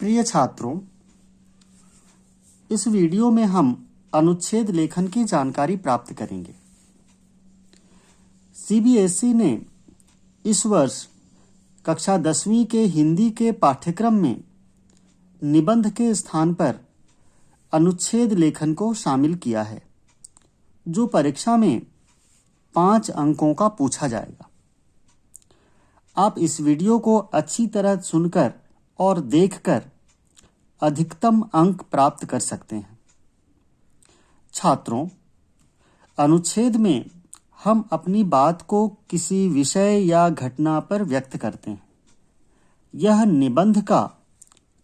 प्रिय छात्रों, इस वीडियो में हम अनुच्छेद लेखन की जानकारी प्राप्त करेंगे। सीबीएसई ने इस वर्ष कक्षा 10वीं के हिंदी के पाठ्यक्रम में निबंध के स्थान पर अनुच्छेद लेखन को शामिल किया है, जो परीक्षा में 5 अंकों का पूछा जाएगा। आप इस वीडियो को अच्छी तरह सुनकर और देखकर अधिकतम अंक प्राप्त कर सकते हैं। छात्रों, अनुच्छेद में हम अपनी बात को किसी विषय या घटना पर व्यक्त करते हैं। यह निबंध का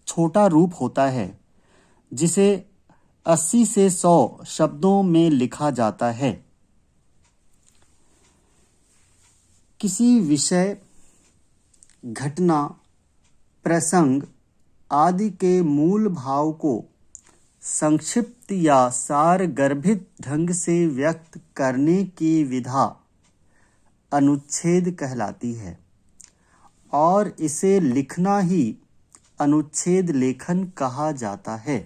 छोटा रूप होता है, जिसे 80 से 100 शब्दों में लिखा जाता है। किसी विषय, घटना, प्रसंग आदि के मूल भाव को संक्षिप्त या सारगर्भित ढंग से व्यक्त करने की विधा अनुच्छेद कहलाती है और इसे लिखना ही अनुच्छेद लेखन कहा जाता है।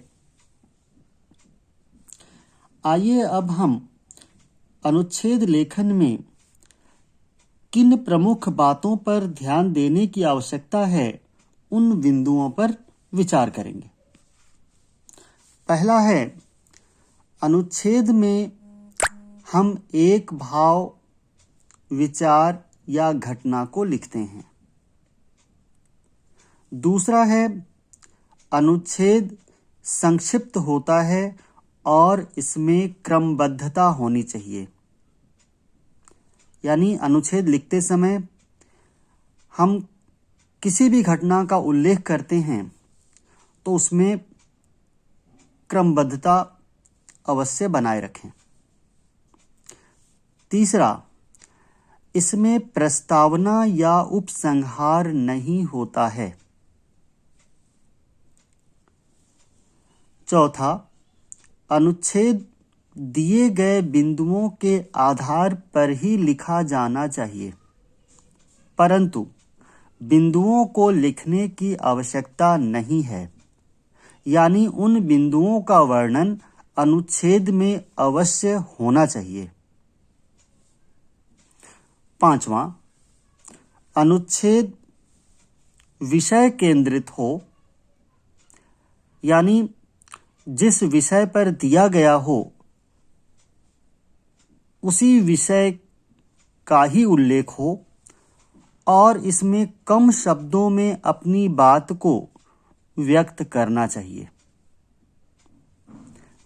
आइए अब हम अनुच्छेद लेखन में किन प्रमुख बातों पर ध्यान देने की आवश्यकता है, उन बिंदुओं पर विचार करेंगे। पहला है, अनुच्छेद में हम एक भाव, विचार या घटना को लिखते हैं। दूसरा है, अनुच्छेद संक्षिप्त होता है और इसमें क्रमबद्धता होनी चाहिए। यानी अनुच्छेद लिखते समय हम किसी भी घटना का उल्लेख करते हैं तो उसमें क्रमबद्धता अवश्य बनाए रखें। तीसरा, इसमें प्रस्तावना या उपसंहार नहीं होता है। चौथा, अनुच्छेद दिए गए बिंदुओं के आधार पर ही लिखा जाना चाहिए, परंतु बिंदुओं को लिखने की आवश्यकता नहीं है। यानी उन बिंदुओं का वर्णन अनुच्छेद में अवश्य होना चाहिए। पांचवा, अनुच्छेद विषय केंद्रित हो, यानी जिस विषय पर दिया गया हो उसी विषय का ही उल्लेख हो और इसमें कम शब्दों में अपनी बात को व्यक्त करना चाहिए।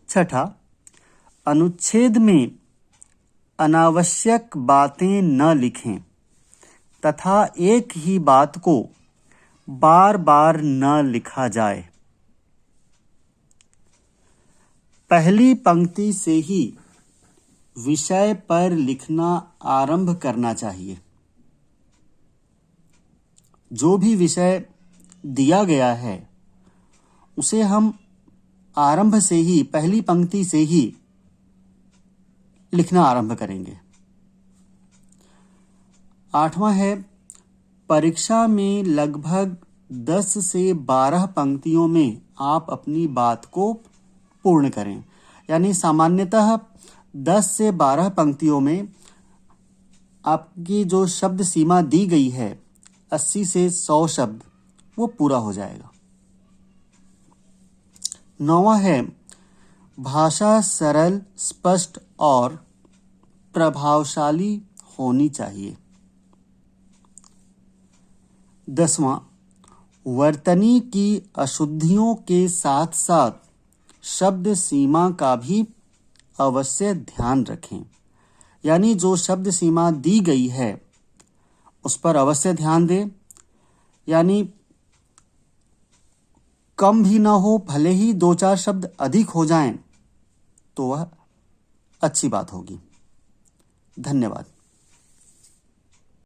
छठा, अनुच्छेद में अनावश्यक बातें न लिखें तथा एक ही बात को बार बार न लिखा जाए। पहली पंक्ति से ही विषय पर लिखना आरंभ करना चाहिए। जो भी विषय दिया गया है उसे हम आरंभ से ही, पहली पंक्ति से ही लिखना आरंभ करेंगे। आठवां है, परीक्षा में लगभग 10 से 12 पंक्तियों में आप अपनी बात को पूर्ण करें। यानी सामान्यतः 10 से 12 पंक्तियों में आपकी जो शब्द सीमा दी गई है 80 से 100 शब्द, वो पूरा हो जाएगा। 9वां है, भाषा सरल, स्पष्ट और प्रभावशाली होनी चाहिए। 10वां, वर्तनी की अशुद्धियों के साथ साथ शब्द सीमा का भी अवश्य ध्यान रखें। यानी जो शब्द सीमा दी गई है उस पर अवश्य ध्यान दें। यानी कम भी ना हो, भले ही 2-4 शब्द अधिक हो जाएं तो वह अच्छी बात होगी। धन्यवाद।